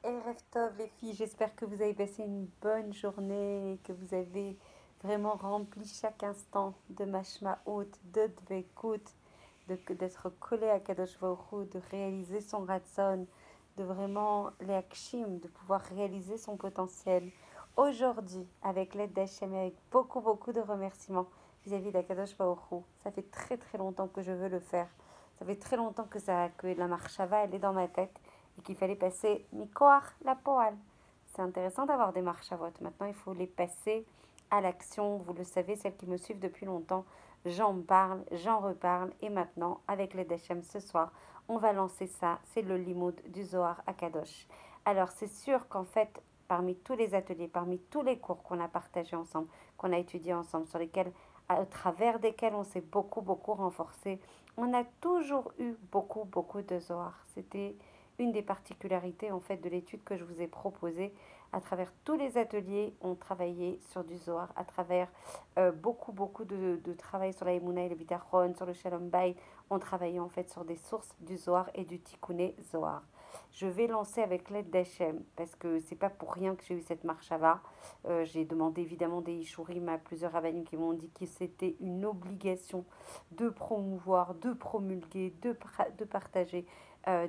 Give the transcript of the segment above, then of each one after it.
Erev Tov les filles, j'espère que vous avez passé une bonne journée et que vous avez vraiment rempli chaque instant de mashma haute, de dvekut, d'être collé à Kadosh Baruch Hu, de réaliser son ratson, de vraiment les akshim, de pouvoir réaliser son potentiel. Aujourd'hui, avec l'aide d'Hachem et avec beaucoup de remerciements vis-à-vis d'Akadosh Baruch Hu, ça fait très longtemps que je veux le faire. Ça fait très longtemps que la marchava, elle est dans ma tête et qu'il fallait passer mikoach la poal. C'est intéressant d'avoir des marchavot. Maintenant, il faut les passer à l'action. Vous le savez, celles qui me suivent depuis longtemps, j'en parle, j'en reparle. Et maintenant, avec les Dechem ce soir, on va lancer ça. C'est le limoud du Zohar à Kadosh. Alors, c'est sûr qu'en fait, parmi tous les ateliers, parmi tous les cours qu'on a partagés ensemble, qu'on a étudiés ensemble, sur lesquels, à travers desquels on s'est beaucoup renforcé, on a toujours eu beaucoup de Zohar. C'était une des particularités en fait de l'étude que je vous ai proposée. À travers tous les ateliers, on travaillait sur du Zohar, à travers beaucoup de travail sur la Emouna et le Bitachon, sur le Shalom Bay, on travaillait en fait sur des sources du Zohar et du Tikkuné Zohar. Je vais lancer avec l'aide d'Hachem, parce que c'est pas pour rien que j'ai eu cette marchava. J'ai demandé évidemment des Ishurim à plusieurs rabbinim qui m'ont dit que c'était une obligation de promouvoir, de promulguer, de partager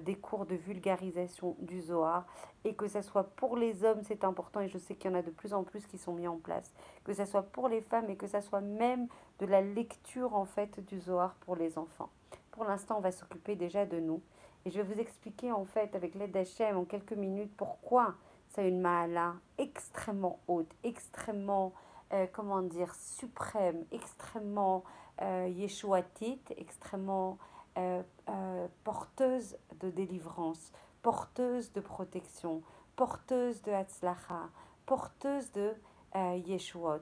des cours de vulgarisation du Zohar et que ça soit pour les hommes, c'est important et je sais qu'il y en a de plus en plus qui sont mis en place, que ça soit pour les femmes et que ça soit même de la lecture en fait du Zohar pour les enfants. Pour l'instant, on va s'occuper déjà de nous et je vais vous expliquer en fait avec l'aide d'Hachem en quelques minutes pourquoi ça a une mahala extrêmement haute, extrêmement comment dire, suprême, extrêmement yeshuatite, extrêmement porteuse de délivrance, porteuse de protection, porteuse de Hatzlacha, porteuse de Yeshuot.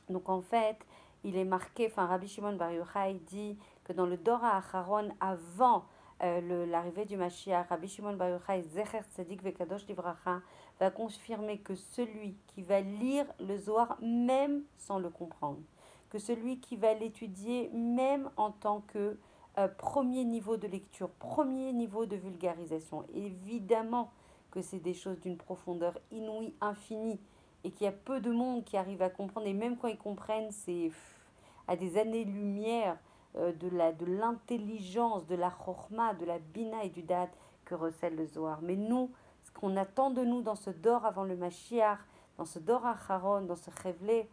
Donc en fait, il est marqué, enfin Rabbi Shimon Bar Yochai dit que dans le Dora Acharon, avant l'arrivée du Mashiach, Rabbi Shimon Bar Yochai, Zecher Tzadik Vekadosh Livracha, va confirmer que celui qui va lire le Zohar même sans le comprendre, que celui qui va l'étudier même en tant que premier niveau de lecture, premier niveau de vulgarisation, évidemment que c'est des choses d'une profondeur inouïe, infinie, et qu'il y a peu de monde qui arrive à comprendre, et même quand ils comprennent, c'est à des années-lumière de l'intelligence, de la chorma, de la bina et du dad que recèle le Zohar. Mais nous, ce qu'on attend de nous dans ce dor avant le Mashiach, dans ce dor acharon, dans ce chevlé,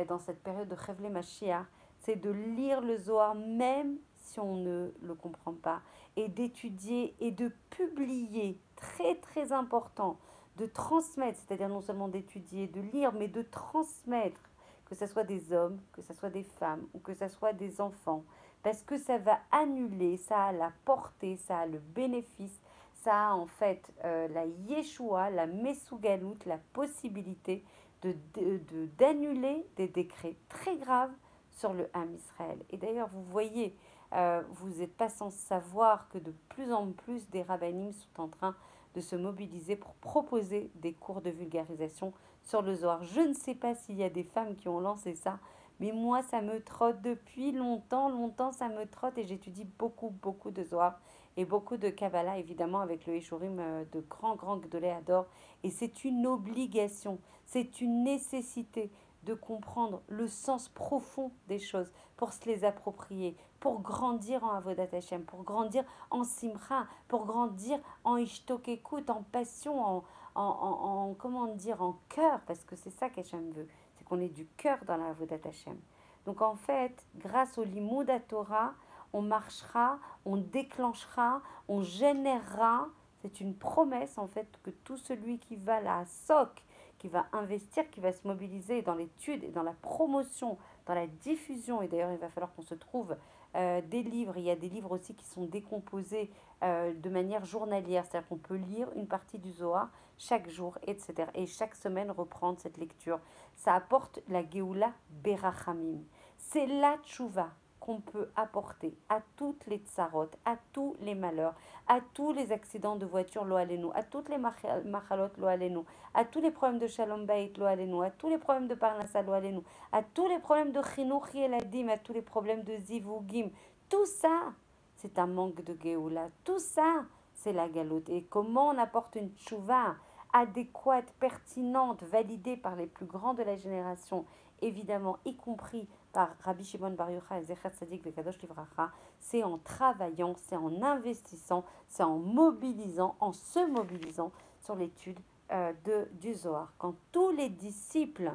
dans cette période de chevlé Mashiach, c'est de lire le Zohar même si on ne le comprend pas, et d'étudier et de publier, très important, de transmettre, c'est-à-dire non seulement d'étudier, de lire, mais de transmettre, que ce soit des hommes, que ce soit des femmes ou que ce soit des enfants, parce que ça va annuler, ça a la portée, ça a le bénéfice, ça a en fait la Yeshua, la Mesugalout, la possibilité d'annuler des décrets très graves sur le Ham Israël. Et d'ailleurs, vous voyez, vous n'êtes pas sans savoir que de plus en plus des rabbinim sont en train de se mobiliser pour proposer des cours de vulgarisation sur le Zohar. Je ne sais pas s'il y a des femmes qui ont lancé ça, mais moi, ça me trotte depuis longtemps, ça me trotte et j'étudie beaucoup de Zohar et beaucoup de Kabbalah, évidemment, avec le Eshurim de grands Gdolé Ador. Et c'est une obligation, c'est une nécessité de comprendre le sens profond des choses pour se les approprier, pour grandir en Avodat Hashem, pour grandir en Simcha, pour grandir en Ishtokekut, en passion, comment dire, en cœur, parce que c'est ça qu'Hachem veut, c'est qu'on ait du cœur dans la Avodat Hashem. Donc en fait, grâce au Limoud à Torah, on marchera, on déclenchera, on générera. C'est une promesse en fait que tout celui qui va la SOC, qui va investir, qui va se mobiliser dans l'étude et dans la promotion, dans la diffusion, et d'ailleurs il va falloir qu'on se trouve des livres, il y a des livres aussi qui sont décomposés de manière journalière, c'est-à-dire qu'on peut lire une partie du Zohar chaque jour, etc. Et chaque semaine reprendre cette lecture. Ça apporte la Géoula Berachamim. C'est la tchouva qu'on peut apporter à toutes les tsarot, à tous les malheurs, à tous les accidents de voiture, lo alenu, à toutes les machalot, lo alenu, à tous les problèmes de shalom bayit, lo alenu, à tous les problèmes de parnassa, lo alenu, à tous les problèmes de chinuch yeladim, à tous les problèmes de zivugim. Tout ça, c'est un manque de Géoula. Tout ça, c'est la galoute. Et comment on apporte une tchouva adéquate, pertinente, validée par les plus grands de la génération, évidemment, y compris par Rabbi Shimon Bar Yochai, Zecher Tzadik Vekadosh Livracha, c'est en travaillant, c'est en investissant, c'est en mobilisant, en se mobilisant sur l'étude du Zohar. Quand tous les disciples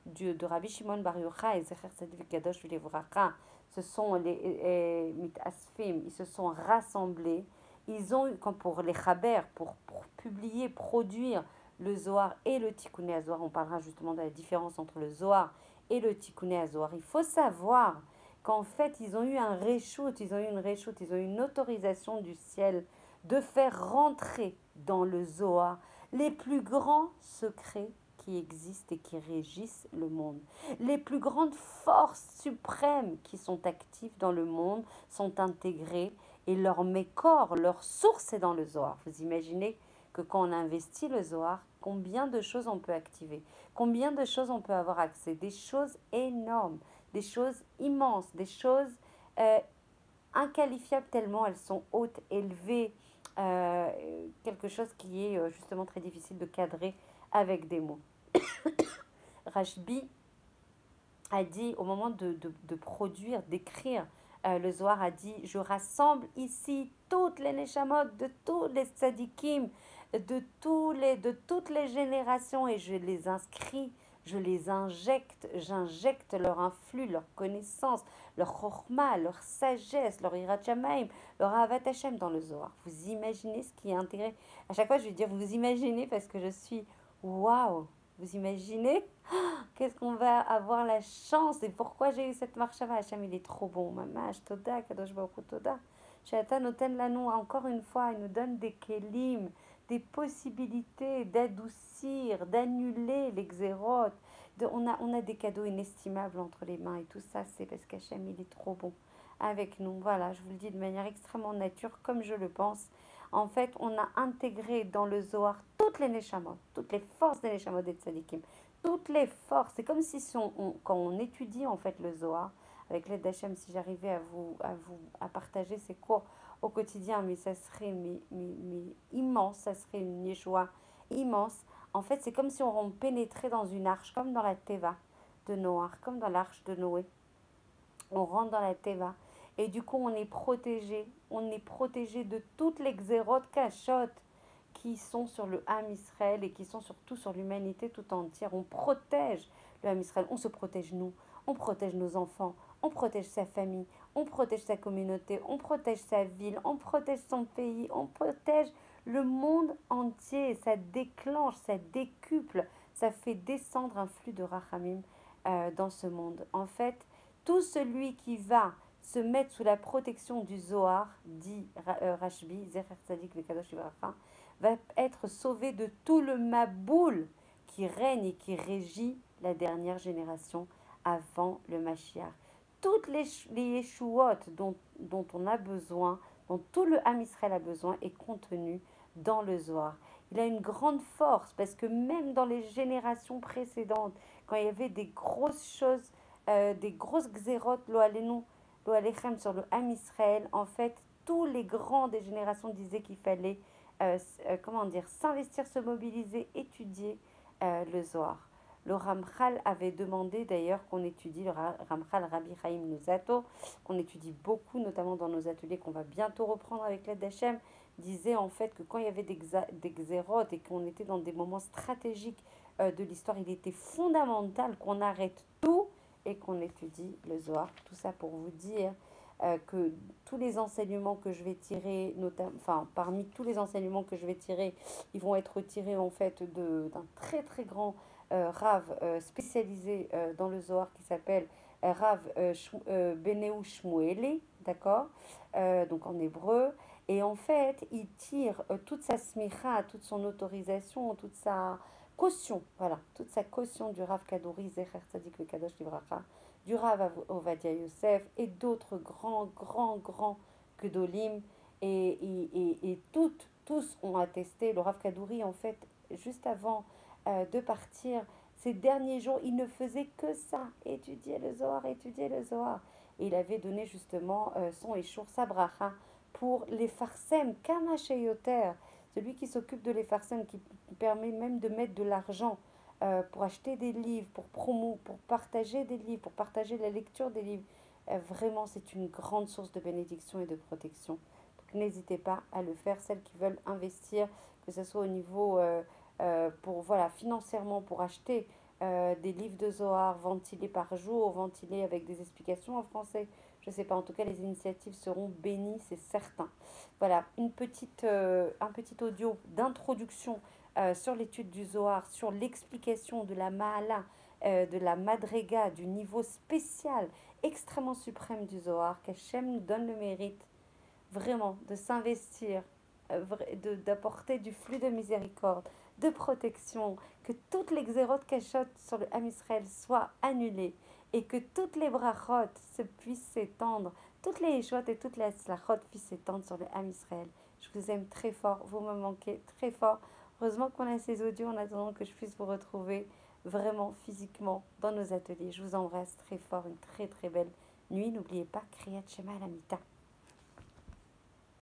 de Rabbi Shimon Bar Yochai, Zecher Tzadik Vekadosh Livracha, ce sont les mitasfim, ils se sont rassemblés, ils ont, comme pour les chaber, pour publier, produire le Zohar et le Tikkuné Zohar. On parlera justement de la différence entre le Zohar et le Tikkuné Zohar. Il faut savoir qu'en fait, ils ont eu un reshoot, ils ont eu une autorisation du ciel de faire rentrer dans le Zohar les plus grands secrets qui existent et qui régissent le monde. Les plus grandes forces suprêmes qui sont actives dans le monde sont intégrées et leur mécor, leur source est dans le Zohar. Vous imaginez que quand on investit le Zohar, combien de choses on peut activer, combien de choses on peut avoir accès, des choses énormes, des choses immenses, des choses inqualifiables tellement elles sont hautes, élevées, quelque chose qui est justement très difficile de cadrer avec des mots. Rashbi a dit, au moment de produire, d'écrire, le Zohar a dit, je rassemble ici toutes les neshamot de tous les tzadikim, de toutes les générations et je les inscris, je les injecte, j'injecte leur influx, leur connaissance, leur chorma, leur sagesse, leur irat shamayim, leur avat Hashem dans le Zohar. Vous imaginez ce qui est intégré. À chaque fois, je vais dire, vous imaginez parce que je suis, waouh, vous imaginez qu'est-ce qu'on va avoir la chance et pourquoi j'ai eu cette marche à Hachem, il est trop bon. Mamash, Toda, Kadosh Baruch Hu, Toda. Shatan noten lanou, encore une fois, il nous donne des kelim, des possibilités d'adoucir, d'annuler l'exérote. On a des cadeaux inestimables entre les mains et tout ça, c'est parce qu'Hachem, il est trop bon avec nous. Voilà, je vous le dis de manière extrêmement nature, comme je le pense. En fait, on a intégré dans le Zohar toutes les neshamot, toutes les forces des neshamot des tzadikim, toutes les forces. C'est comme si quand on étudie en fait le Zohar, avec l'aide d'Hachem, si j'arrivais à partager ces cours au quotidien, mais ça serait immense, ça serait une joie immense. En fait, c'est comme si on pénétrait dans une arche, comme dans la Teva de Noé, comme dans l'arche de Noé. On rentre dans la Teva. Et du coup, on est protégé de toutes les xérotes cachottes qui sont sur le Ham Israël et qui sont surtout sur l'humanité tout entière. On protège le Ham Israël, on se protège nous, on protège nos enfants, on protège sa famille, on protège sa communauté, on protège sa ville, on protège son pays, on protège le monde entier. Ça déclenche, ça décuple, ça fait descendre un flux de rachamim dans ce monde. En fait, tout celui qui va se mettre sous la protection du Zohar, dit Rashbi, Zecher Tzadik Vekadosh Livracha, va être sauvé de tout le maboul qui règne et qui régit la dernière génération avant le Mashiach. Toutes les Yeshuot dont on a besoin, dont tout le Ham Israël a besoin, est contenu dans le Zohar. Il a une grande force parce que même dans les générations précédentes, quand il y avait des grosses choses, des grosses xérotes, lo alenu, lo alechem sur le Ham Israël, en fait, tous les grands des générations disaient qu'il fallait s'investir, se mobiliser, étudier le Zohar. Le Ramchal avait demandé d'ailleurs qu'on étudie, le Ramchal Rabbi Chaim Luzzatto, qu'on étudie beaucoup, notamment dans nos ateliers qu'on va bientôt reprendre avec l'aide d'Hachem, disait en fait que quand il y avait des xérotes et qu'on était dans des moments stratégiques de l'histoire, il était fondamental qu'on arrête tout et qu'on étudie le Zohar. Tout ça pour vous dire que tous les enseignements que je vais tirer, parmi tous les enseignements que je vais tirer, ils vont être tirés en fait d'un très très grand Rav spécialisé dans le Zohar qui s'appelle Rav Beneu Shmueli, d'accord, donc en hébreu. Et en fait, il tire toute sa smicha, toute son autorisation, toute sa caution, voilà, toute sa caution du Rav Kadouri, Zecher Tzadik Vekadosh Livracha, du Rav Ovadia Yosef et d'autres grands Gedolim. Et tous ont attesté, le Rav Kadouri, en fait, juste avant de partir, ces derniers jours, il ne faisait que ça, étudier le Zohar. Et il avait donné justement son échour, sa bracha, pour les farsem, kama sheyoter, celui qui s'occupe de les farsem, qui permet même de mettre de l'argent pour acheter des livres, pour partager des livres, pour partager la lecture des livres. Vraiment, c'est une grande source de bénédiction et de protection. Donc n'hésitez pas à le faire, celles qui veulent investir, que ce soit au niveau pour voilà financièrement pour acheter des livres de Zohar ventilés par jour, ventilés avec des explications en français. Je ne sais pas, en tout cas les initiatives seront bénies, c'est certain. Voilà, un petit audio d'introduction sur l'étude du Zohar, sur l'explication de la Mahala, de la Madrega, du niveau spécial, extrêmement suprême du Zohar, qu'Hachem nous donne le mérite vraiment de s'investir, d'apporter du flux de miséricorde, de protection, que toutes les xérotes cachottes sur le Ham Israël soient annulées et que toutes les brachot se puissent s'étendre, toutes les échottes et toutes les slachot puissent s'étendre sur le Ham Israël. Je vous aime très fort, vous me manquez très fort. Heureusement qu'on a ces audios en attendant que je puisse vous retrouver vraiment physiquement dans nos ateliers. Je vous embrasse très fort, une très très belle nuit. N'oubliez pas, Kriyat Shema à la Mita.